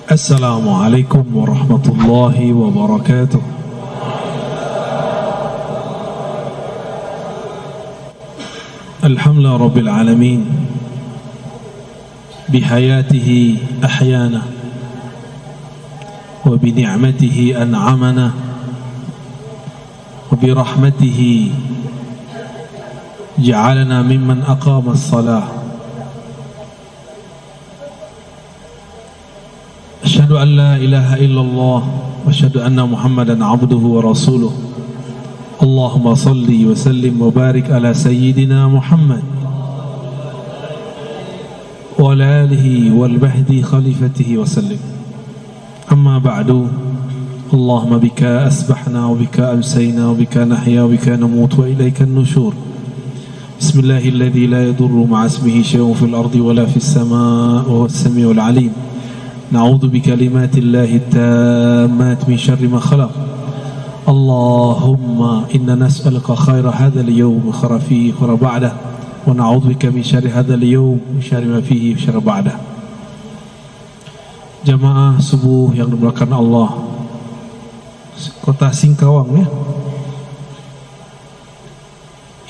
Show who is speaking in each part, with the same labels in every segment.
Speaker 1: Assalamualaikum warahmatullahi wabarakatuh. Alhamdulillah Rabbil Alamin, bihayatihi ahyana wa bini'matihi an'amana wa birahmatihi ja'alana mimman aqama as-salah. Asyhadu an la ilaha illallah wa asyhadu anna Muhammadan abduhu wa rasuluh. Allahumma salli wa sallim wa barik ala sayyidina Muhammad wa ala alihi wal bahdi khalifatihi wa sallim. Amma ba'du. Allahumma bika asbahna wa bika amsayna wa bika nahya wa bika namut wa ilayka an-nushur. Bismillahilladzi la yadurru ma'a ismihi syai'un fil ardi wa la fis samaa'i wa huwas samiul 'alim. Na'udzu bikalimatillahi at-tammat min syarri ma khalaq. Allahumma inna nas'aluka khaira hadzal yawm wa khaira fihi wa ba'dah wa na'udzu bika min syarri hadzal yawm wa syarri ma fihi wa syarri ba'dah. Jamaah subuh yang dimuliakan Allah, kota Singkawang ya.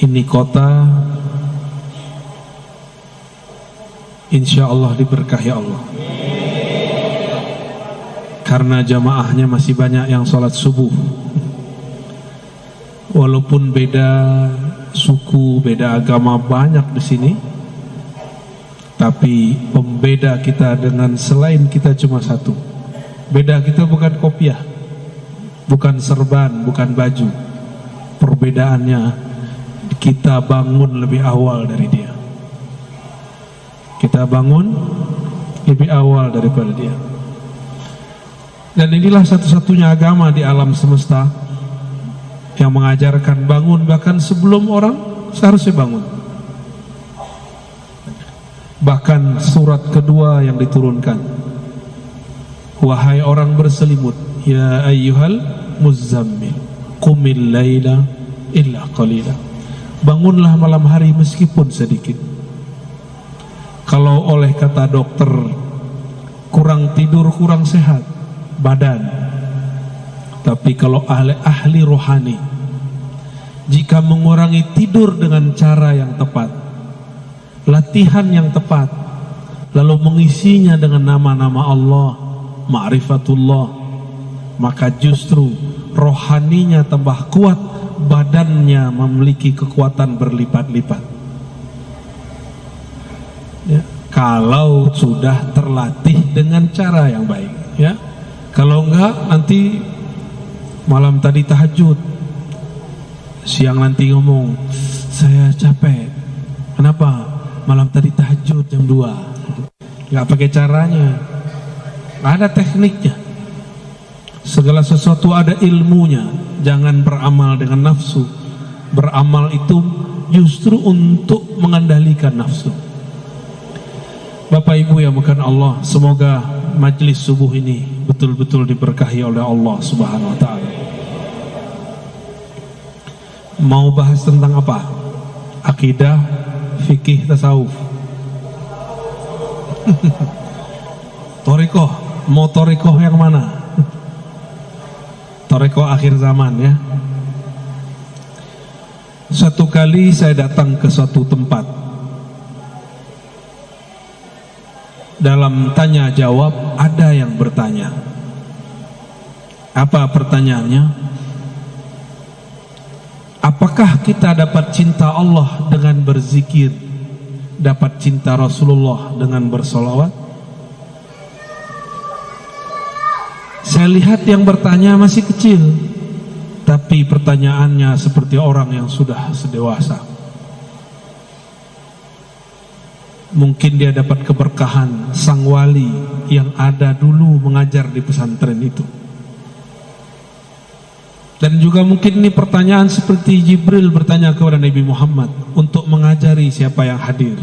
Speaker 1: Ini kota insyaallah diberkahi Allah. Karena jamaahnya masih banyak yang sholat subuh. Walaupun beda suku, beda agama banyak di sini, tapi pembeda kita dengan selain kita cuma satu. Beda kita bukan kopiah, bukan serban, bukan baju. Perbedaannya kita bangun lebih awal dari dia. Kita bangun lebih awal daripada dia. Dan inilah satu-satunya agama di alam semesta yang mengajarkan bangun bahkan sebelum orang seharusnya bangun. Bahkan surat kedua yang diturunkan, wahai orang berselimut, ya ayyuhal muzzammil qumil laila illa qalila. Bangunlah malam hari meskipun sedikit. Kalau oleh kata dokter kurang tidur kurang sehat badan, tapi kalau ahli rohani, jika mengurangi tidur dengan cara yang tepat, latihan yang tepat, lalu mengisinya dengan nama-nama Allah, ma'rifatullah, maka justru rohaninya tambah kuat, badannya memiliki kekuatan berlipat-lipat ya, kalau sudah terlatih dengan cara yang baik ya. Kalau enggak, nanti malam tadi tahajud, siang nanti ngomong, saya capek. Kenapa? Malam tadi tahajud jam 2. Enggak pakai caranya, enggak ada tekniknya. Segala sesuatu ada ilmunya. Jangan beramal dengan nafsu. Beramal itu justru untuk mengendalikan nafsu. Bapak Ibu yang bukan Allah, semoga majlis subuh ini betul-betul diberkahi oleh Allah Subhanahu wa ta'ala. Mau bahas tentang apa? Akidah, fikih, tasawuf. Torikoh, mau torikoh yang mana? Torikoh akhir zaman ya. Suatu kali saya datang ke suatu tempat. Dalam tanya jawab ada yang bertanya. Apa pertanyaannya? Apakah kita dapat cinta Allah dengan berzikir, dapat cinta Rasulullah dengan bersolawat? Saya lihat yang bertanya masih kecil, tapi pertanyaannya seperti orang yang sudah sedewasa. Mungkin dia dapat keberkahan sang wali yang ada dulu mengajar di pesantren itu. Dan juga mungkin ini pertanyaan seperti Jibril bertanya kepada Nabi Muhammad untuk mengajari siapa yang hadir.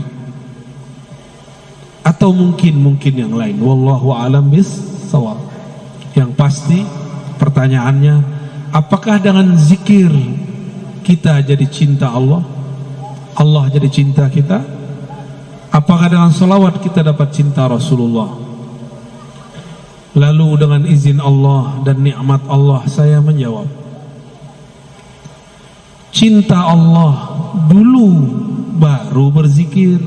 Speaker 1: Atau mungkin yang lain. Wallahu a'lam bis-shawab. Yang pasti pertanyaannya, apakah dengan zikir kita jadi cinta Allah? Allah jadi cinta kita? Apakah dengan salawat kita dapat cinta Rasulullah? Lalu dengan izin Allah dan nikmat Allah saya menjawab, cinta Allah dulu baru berzikir,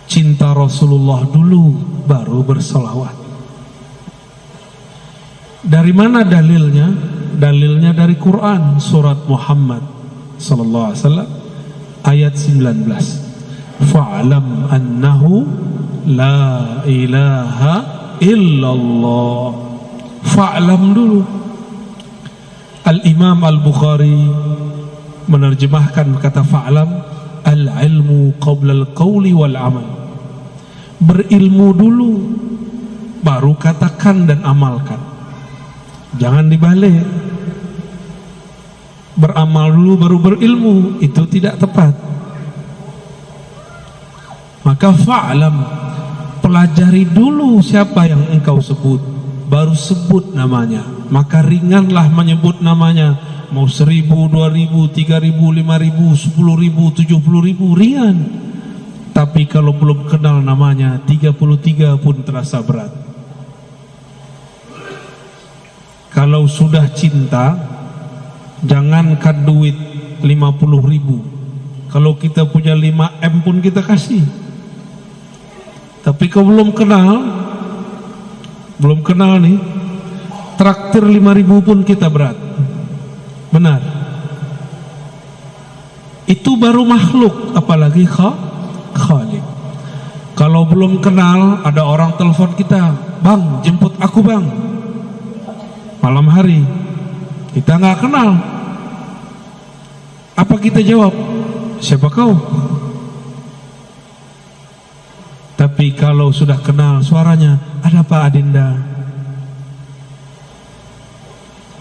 Speaker 1: cinta Rasulullah dulu baru berselawat. Dari mana dalilnya? Dalilnya dari Quran, surat Muhammad sallallahu alaihi wasallam ayat 19. Fa'lam annahu la ilaha illallah. Fa'lam dulu. Al-Imam Al-Bukhari menerjemahkan kata fa'lam, al-ilmu qabla al-qawli wal-amal. Berilmu dulu baru katakan dan amalkan. Jangan dibalik. Beramal dulu baru berilmu, itu tidak tepat. Maka fa'lam, pelajari dulu siapa yang engkau sebut, baru sebut namanya. Maka ringanlah menyebut namanya. Mau 1000, 2000, 3000, 5000, 10.000, 70.000, ringan. Tapi kalau belum kenal namanya, 33 pun terasa berat. Kalau sudah cinta, jangankan duit 50.000, kalau kita punya 5M pun kita kasih. Tapi kalau belum kenal nih, traktir 5.000 pun kita berat. Benar. Itu baru makhluk, apalagi Khalik. Kalau belum kenal, ada orang telepon kita, bang jemput aku bang, malam hari, kita nggak kenal. Apa kita jawab? Siapa kau? Tapi kalau sudah kenal suaranya, ada Pak Adinda,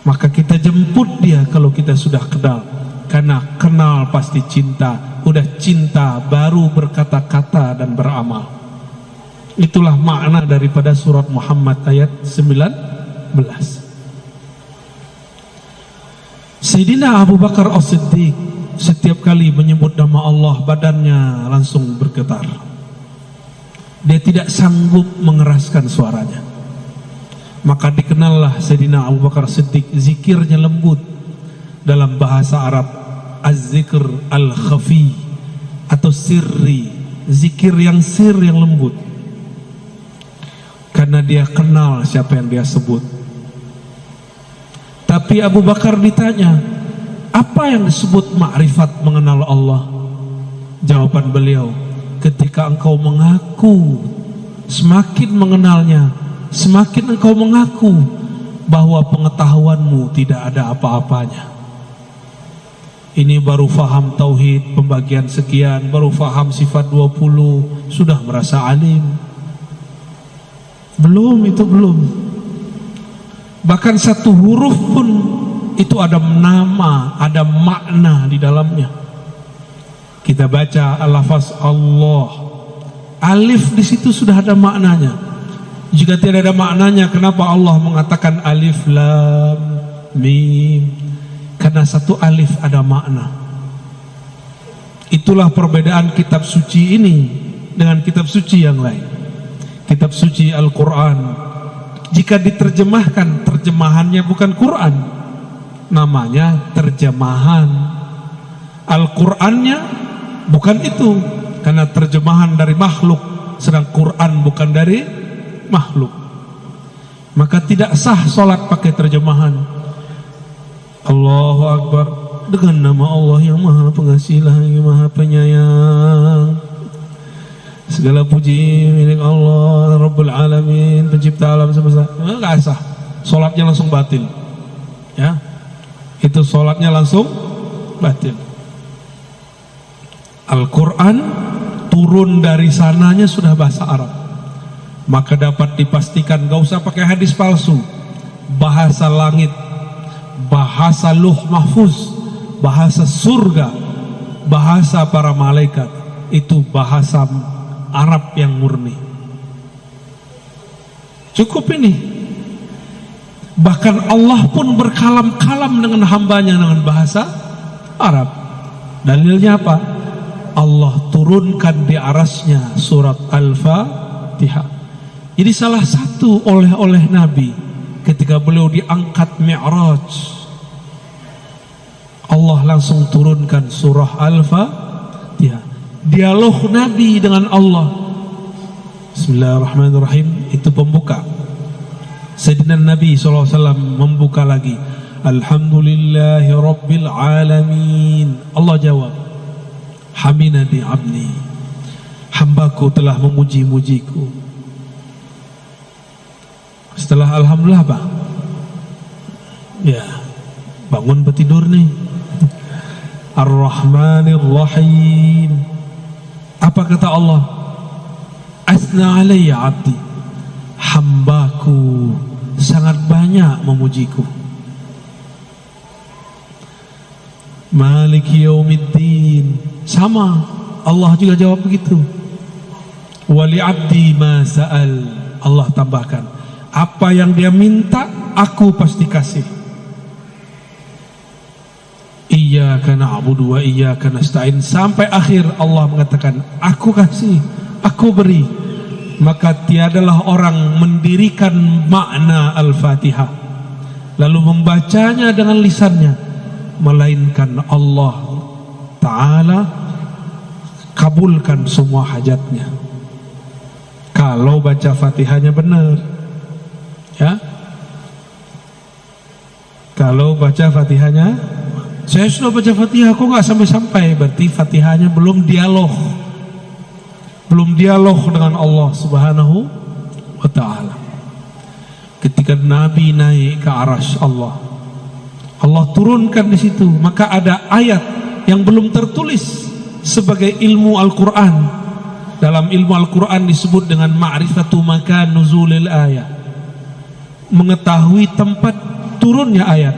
Speaker 1: maka kita jemput dia kalau kita sudah kenal. Karena kenal pasti cinta. Udah cinta baru berkata-kata dan beramal. Itulah makna daripada surat Muhammad ayat 19. Sayyidina Abu Bakar As-Siddiq setiap kali menyebut nama Allah, badannya langsung bergetar. Dia tidak sanggup mengeraskan suaranya. Maka dikenallah Sayyidina Abu Bakar As-Siddiq, zikirnya lembut. Dalam bahasa Arab, az-zikr al-khafi atau sirri, zikir yang sir, yang lembut. Karena dia kenal siapa yang dia sebut. Tapi Abu Bakar ditanya, apa yang disebut ma'rifat, mengenal Allah? Jawaban beliau, ketika engkau mengaku, semakin mengenalnya, semakin engkau mengaku bahwa pengetahuanmu tidak ada apa-apanya. Ini baru faham tauhid, pembagian sekian, baru faham sifat 20, sudah merasa alim. Belum, itu belum. Bahkan satu huruf pun itu ada nama, ada makna di dalamnya. Kita baca al-lafaz Allah, alif di situ sudah ada maknanya. Jika tidak ada maknanya, kenapa Allah mengatakan alif lam mim? Karena satu alif ada makna. Itulah perbedaan kitab suci ini dengan kitab suci yang lain. Kitab suci Al-Quran, jika diterjemahkan, terjemahannya bukan Quran, namanya terjemahan. Al-Qurannya bukan itu, karena terjemahan dari makhluk, sedang Quran bukan dari makhluk. Maka tidak sah sholat pakai terjemahan. Allahu Akbar, dengan nama Allah yang Maha Pengasih lagi Maha Penyayang. Segala puji milik Allah Rabbul Alamin, pencipta alam semesta. Enggak sah, sholatnya langsung batil. Ya, itu sholatnya langsung batil. Al-Quran turun dari sananya sudah bahasa Arab, maka dapat dipastikan gak usah pakai hadis palsu. Bahasa langit, bahasa Luh Mahfuz, bahasa surga, bahasa para malaikat, itu bahasa Arab yang murni. Cukup ini. Bahkan Allah pun berkalam-kalam dengan hambanya dengan bahasa Arab. Dalilnya apa? Allah turunkan di arasnya surat Al-Fatihah Jadi salah satu oleh-oleh Nabi ketika beliau diangkat Mi'raj, Allah langsung turunkan surah Al-Fatihah. Dialog Nabi dengan Allah. Bismillahirrahmanirrahim, itu pembuka. Sayyidina Nabi SAW membuka lagi, Alhamdulillahi Rabbil Alamin. Allah jawab, Hamidani abdi, hambaku telah memuji-mujiku. Setelah Alhamdulillah apa? Ya, bangun bertidur nih. Ar-Rahmanir Rahim. Apa kata Allah? Asna alayya abdi, hambaku sangat banyak memujiku. Maliki yaumiddin, sama Allah juga jawab begitu. Wali abdi ma sa'al, Allah tambahkan, apa yang dia minta aku pasti kasih. Iyyaka na'budu wa iyyaka nasta'in, sampai akhir Allah mengatakan aku kasih, aku beri. Maka tiadalah orang mendirikan makna Al-Fatihah lalu membacanya dengan lisannya, melainkan Allah Ta'ala kabulkan semua hajatnya kalau baca Fatihahnya benar. Ya, kalau baca Fatihahnya, saya sudah baca Fatihah kok nggak sampai-sampai, berarti Fatihahnya belum dialog dengan Allah Subhanahu wa Ta'ala. Ketika Nabi naik ke arasy Allah, Allah turunkan di situ, maka ada ayat yang belum tertulis sebagai ilmu Al-Quran. Dalam ilmu Al-Quran disebut dengan ma'rifatu makan nuzulil ayat, mengetahui tempat turunnya ayat.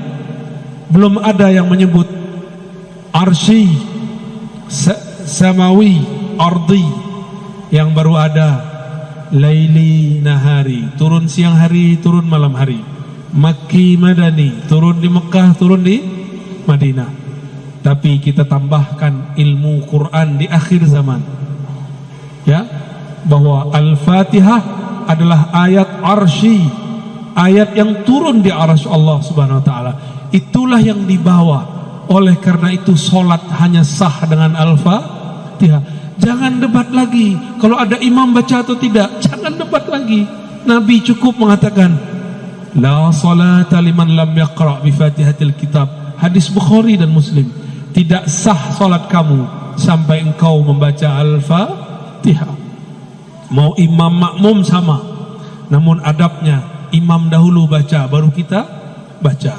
Speaker 1: Belum ada yang menyebut arsy, samawi, ardi. Yang baru ada laili nahari, turun siang hari, turun malam hari. Makki madani, turun di Mekah, turun di Madinah. Tapi kita tambahkan ilmu Quran di akhir zaman, ya, bahwa Al-Fatihah adalah ayat arsy, ayat yang turun di arsy Allah Subhanahu wa Ta'ala. Itulah yang dibawa. Oleh karena itu solat hanya sah dengan Al-Fatihah. Jangan debat lagi kalau ada imam baca atau tidak, jangan debat lagi. Nabi cukup mengatakan la salata liman lam yaqra bi Fatihatil kitab. Hadis Bukhari dan Muslim. Tidak sah salat kamu sampai engkau membaca Al-Fatihah. Mau imam makmum sama, namun adabnya imam dahulu baca baru kita baca.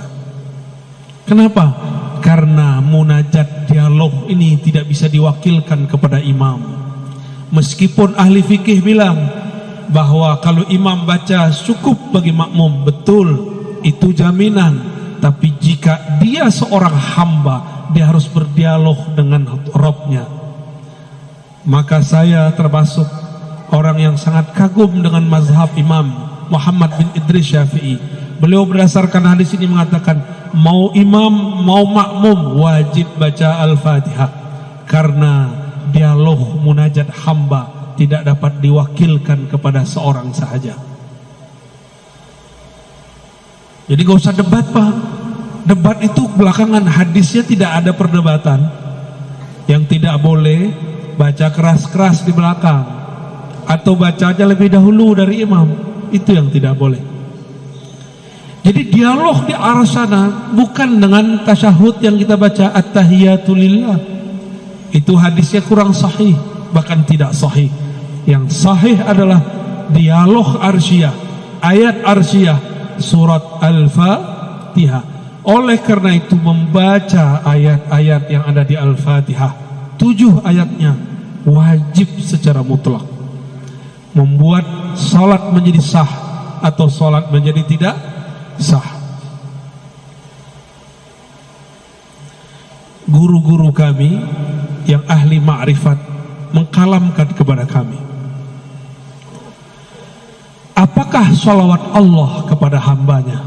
Speaker 1: Kenapa? Karena munajat dialog ini tidak bisa diwakilkan kepada imam. Meskipun ahli fikih bilang bahwa kalau imam baca cukup bagi makmum, betul, itu jaminan. Tapi jika dia seorang hamba, dia harus berdialog dengan Rabbnya. Maka saya termasuk orang yang sangat kagum dengan mazhab Imam Muhammad bin Idris Syafi'i. Beliau berdasarkan hadis ini mengatakan, mau imam mau makmum wajib baca Al-Fatihah, karena dialog munajat hamba tidak dapat diwakilkan kepada seorang sahaja. Jadi gak usah debat Pak. Debat itu belakangan, hadisnya tidak ada perdebatan. Yang tidak boleh baca keras-keras di belakang, atau baca aja lebih dahulu dari imam, itu yang tidak boleh. Jadi dialog di arah sana bukan dengan tasyahud yang kita baca at-tahiyatulillah. Itu hadisnya kurang sahih, bahkan tidak sahih. Yang sahih adalah dialog arsyiyah, ayat arsyiyah, surat Al-Fatihah. Oleh karena itu membaca ayat-ayat yang ada di Al-Fatihah, 7 ayatnya wajib secara mutlak. Membuat salat menjadi sah atau salat menjadi tidak sah. Guru-guru kami yang ahli ma'rifat mengkalamkan kepada kami, apakah salawat Allah kepada hambanya?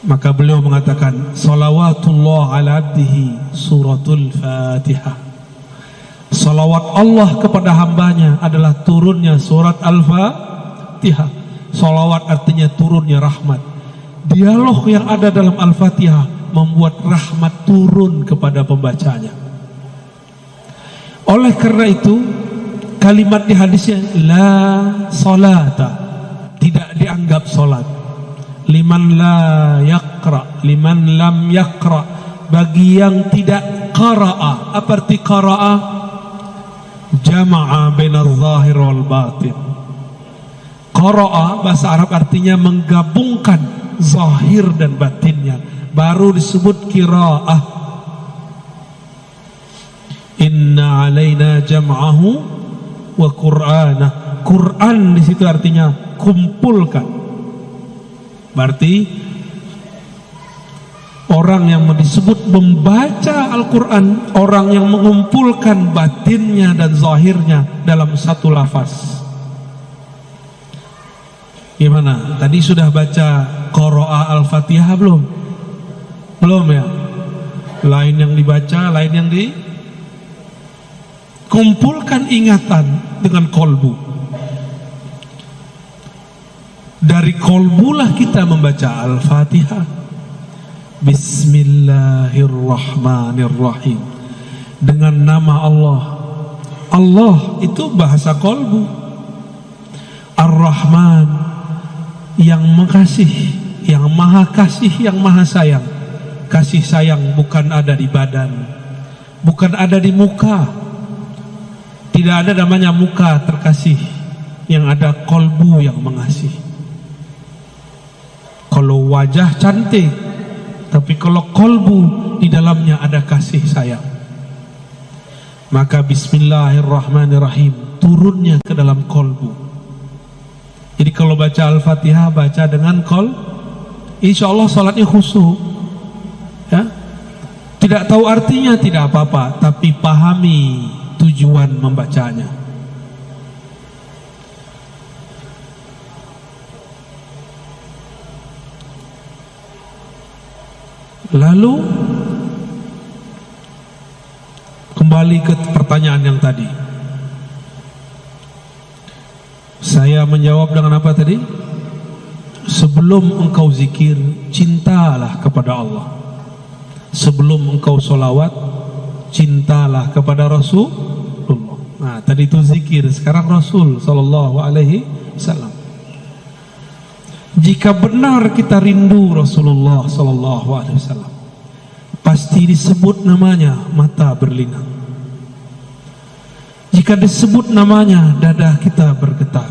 Speaker 1: Maka beliau mengatakan, salawatullah ala abdihi suratul Fatihah. Salawat Allah kepada hambanya adalah turunnya surat Al-Fatihah. Salawat artinya turunnya rahmat. Dialog yang ada dalam Al-Fatihah membuat rahmat turun kepada pembacanya. Oleh karena itu, kalimat di hadisnya la salata, tidak dianggap salat. Liman la yaqra, liman lam yaqra, bagi yang tidak qara'a. Apa arti qara'a? Jama'a bainal zahir wal batin. Qara'a bahasa Arab artinya menggabungkan zahir dan batinnya, baru disebut qira'ah. Inna alaina jam'ahu wa qur'anah. Quran di situ artinya kumpulkan. Berarti orang yang disebut membaca Al-Quran, orang yang mengumpulkan batinnya dan zahirnya dalam satu lafaz. Gimana? Tadi sudah baca qira'a Al-Fatihah belum? Belum ya? Lain yang dibaca, lain yang dikumpulkan ingatan dengan kolbu. Dari kolbulah kita membaca Al-Fatihah. Bismillahirrahmanirrahim. Dengan nama Allah. Allah itu bahasa kolbu. Ar-Rahman, yang mengasihi, yang maha kasih, yang maha sayang. Kasih sayang bukan ada di badan, bukan ada di muka. Tidak ada namanya muka terkasih, yang ada kolbu yang mengasihi. Kalau wajah cantik, tapi kalau kolbu di dalamnya ada kasih sayang, maka bismillahirrahmanirrahim turunnya ke dalam kolbu. Jadi kalau baca Al-Fatihah, baca dengan insya Allah salatnya khusyuk ya. Tidak tahu artinya tidak apa-apa, tapi pahami tujuan membacanya. Lalu kembali ke pertanyaan yang tadi. Saya menjawab dengan apa tadi? Sebelum engkau zikir, cintalah kepada Allah. Sebelum engkau solawat, cintalah kepada Rasulullah. Nah, tadi itu zikir, sekarang Rasul Sallallahu Alaihi Wasallam. Jika benar kita rindu Rasulullah Sallallahu Alaihi Wasallam, pasti disebut namanya mata berlinang. Jika disebut namanya dada kita bergetar.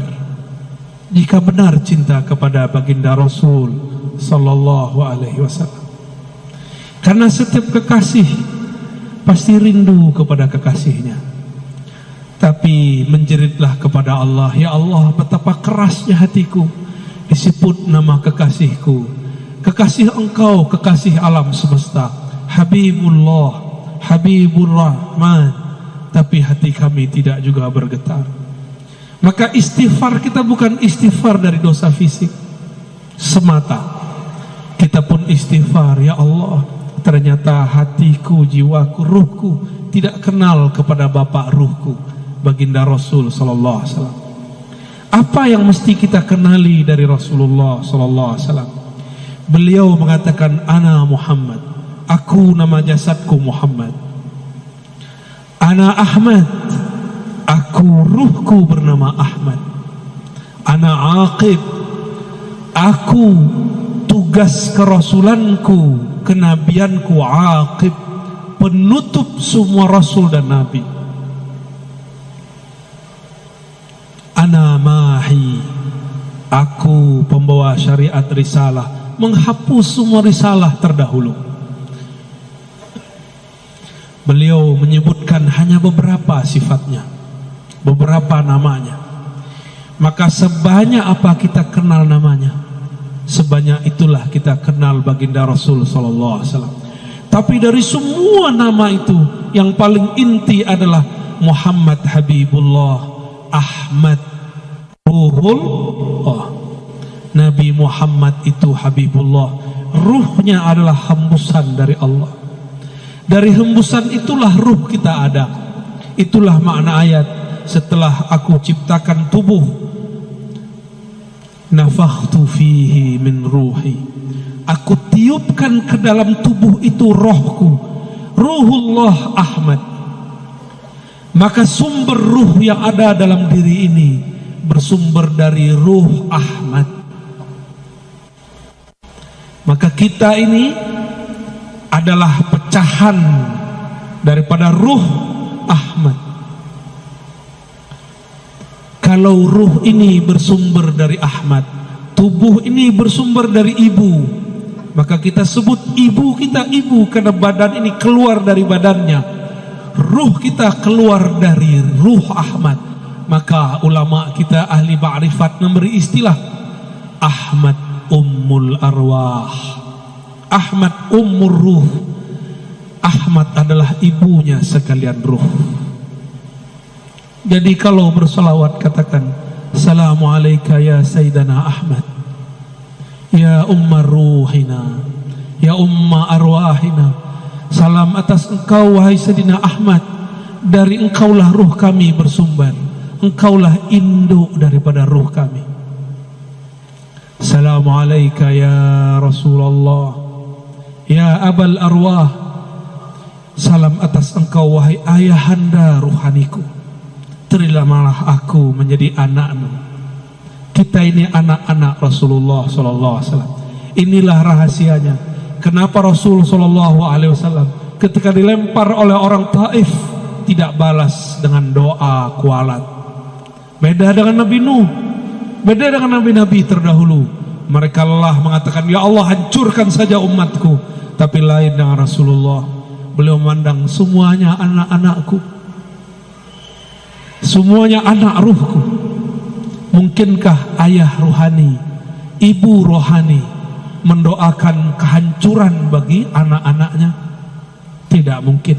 Speaker 1: Jika benar cinta kepada baginda Rasul Sallallahu Alaihi Wasallam, karena setiap kekasih pasti rindu kepada kekasihnya. Tapi menjeritlah kepada Allah, ya Allah, betapa kerasnya hatiku disebut nama kekasihku, kekasih engkau, kekasih alam semesta, Habibullah, Habibur Rahman, tapi hati kami tidak juga bergetar. Maka istighfar kita bukan istighfar dari dosa fisik semata. Kita pun istighfar, ya Allah, ternyata hatiku, jiwaku, ruhku tidak kenal kepada Bapak ruhku, baginda Rasul Sallallahu Alaihi Wasallam. Apa yang mesti kita kenali dari Rasulullah Sallallahu Alaihi Wasallam? Beliau mengatakan, Ana Muhammad, aku nama jasadku Muhammad. Ana Ahmad, aku ruhku bernama Ahmad. Ana Aqib, aku tugas kerasulanku, kenabianku Aqib, penutup semua rasul dan nabi. Ana Mahi, aku pembawa syariat risalah, menghapus semua risalah terdahulu. Beliau menyebutkan hanya beberapa sifatnya, beberapa namanya. Maka sebanyak apa kita kenal namanya, sebanyak itulah kita kenal baginda Rasul Sallallahu Alaihi Wasallam. Tapi dari semua nama itu, yang paling inti adalah Muhammad Habibullah, Ahmad Ruhullah. Nabi Muhammad itu Habibullah, ruhnya adalah hembusan dari Allah. Dari hembusan itulah ruh kita ada. Itulah makna ayat, setelah aku ciptakan tubuh, nafakhtu fihi min ruhi, aku tiupkan ke dalam tubuh itu rohku, ruhullah Ahmad. Maka sumber ruh yang ada dalam diri ini bersumber dari ruh Ahmad. Maka kita ini adalah pecahan daripada ruh Ahmad. Kalau ruh ini bersumber dari Ahmad, tubuh ini bersumber dari ibu, maka kita sebut ibu kita ibu karena badan ini keluar dari badannya. Ruh kita keluar dari ruh Ahmad. Maka ulama kita ahli ma'rifat memberi istilah Ahmad Ummul Arwah, Ahmad Ummur Ruh. Ahmad adalah ibunya sekalian ruh. Jadi kalau bersolawat katakan Assalamu alayka ya Sayyidana Ahmad, ya Ummar Ruhina, ya Umma Arwahina. Salam atas engkau wahai Sayyidina Ahmad, dari engkaulah ruh kami bersumber, engkaulah induk daripada ruh kami. Assalamu alayka ya Rasulullah, ya Abal Arwah. Salam atas engkau wahai ayahanda ruhaniku, terimalah aku menjadi anakmu. Kita ini anak-anak Rasulullah sallallahu alaihi wasallam. Inilah rahasianya kenapa Rasul sallallahu alaihi wasallam ketika dilempar oleh orang Taif tidak balas dengan doa kualat. Beda dengan Nabi Nuh, beda dengan nabi-nabi terdahulu. Mereka lelah mengatakan, ya Allah hancurkan saja umatku. Tapi lain dengan Rasulullah, beliau memandang semuanya anak-anakku, semuanya anak ruhku. Mungkinkah ayah rohani, ibu rohani mendoakan kehancuran bagi anak-anaknya? Tidak mungkin.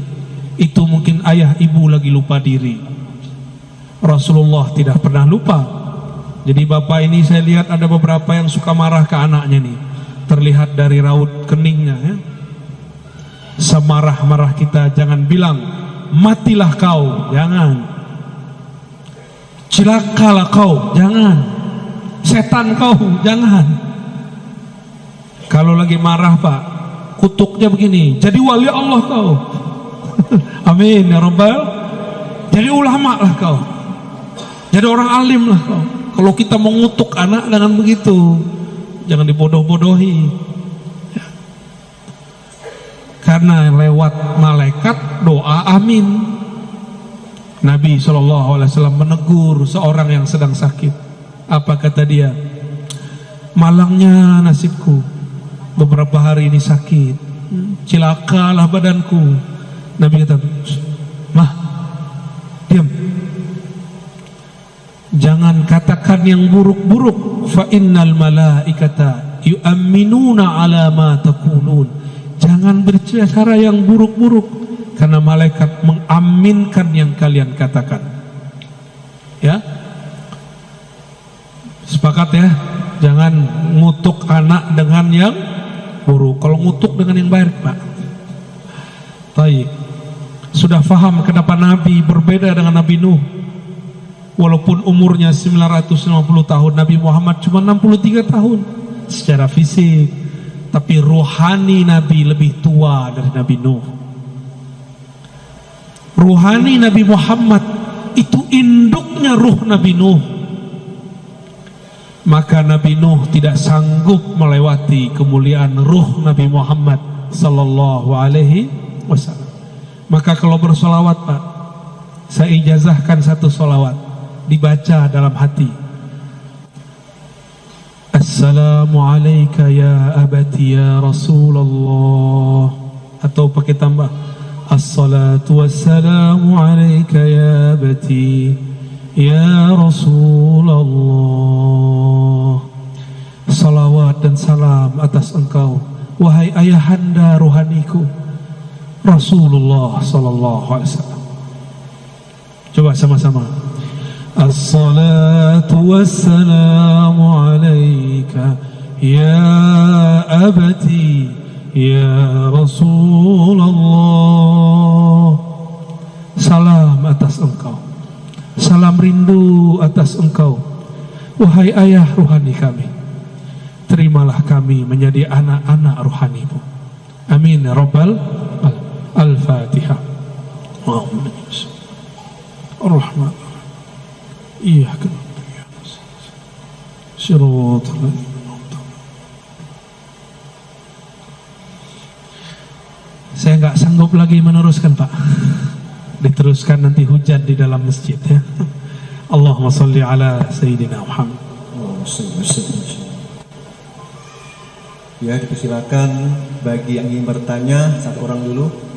Speaker 1: Itu mungkin ayah ibu lagi lupa diri. Rasulullah tidak pernah lupa. Jadi bapak ini saya lihat ada beberapa yang suka marah ke anaknya nih, terlihat dari raut keningnya ya. Semarah-marah kita jangan bilang matilah kau, jangan. Celakalah kau, jangan. Setan kau, jangan. Kalau lagi marah pak, kutuknya begini, jadi wali Allah kau. Amin ya Rabbal. Jadi ulama lah kau, jadi orang alim lah kau. Kalau kita mengutuk anak dengan begitu, jangan dibodoh-bodohi ya. Karena lewat malaikat doa amin. Nabi SAW menegur seorang yang sedang sakit. Apa kata dia? Malangnya nasibku, beberapa hari ini sakit, cilakalah badanku. Nabi kata, mah, diam, jangan katakan yang buruk-buruk. Fa innal malaikata yu'minuna ala ma taqulun. Jangan berbicara yang buruk-buruk, karena malaikat mengaminkan yang kalian katakan. Ya, sepakat ya. Jangan ngutuk anak dengan yang buruk. Kalau ngutuk dengan yang baik pak. Baik. Sudah faham kenapa Nabi berbeda dengan Nabi Nuh. Walaupun umurnya 950 tahun, Nabi Muhammad cuma 63 tahun secara fisik, tapi rohani Nabi lebih tua dari Nabi Nuh. Ruhani Nabi Muhammad itu induknya ruh Nabi Nuh. Maka Nabi Nuh tidak sanggup melewati kemuliaan ruh Nabi Muhammad sallallahu alaihi wasallam. Maka kalau bersolawat pak, saya ijazahkan satu solawat, dibaca dalam hati. Assalamu alayka ya abati ya Rasulullah. Atau pakai tambah, Assalatu wassalamu alayka ya abati ya Rasulullah. Salawat dan salam atas engkau wahai ayahanda rohaniku Rasulullah sallallahu alaihi wasallam. Coba sama-sama. Assalatu wassalamu alayka ya abati ya Rasulullah. salam atas engkau, salam rindu atas engkau, wahai ayah ruhani kami. Terimalah kami menjadi anak-anak ruhanimu. Amin ya rabbal alamin. Al-Fatihah. Ar-Rahman Iyyaka na'budu Shiratal Saya nggak sanggup lagi meneruskan, Pak. Diteruskan nanti hujan di dalam masjid ya. Allahumma sholli ala Sayyidina Muhammad.
Speaker 2: Ya, dipersilakan bagi yang ingin bertanya, satu orang dulu.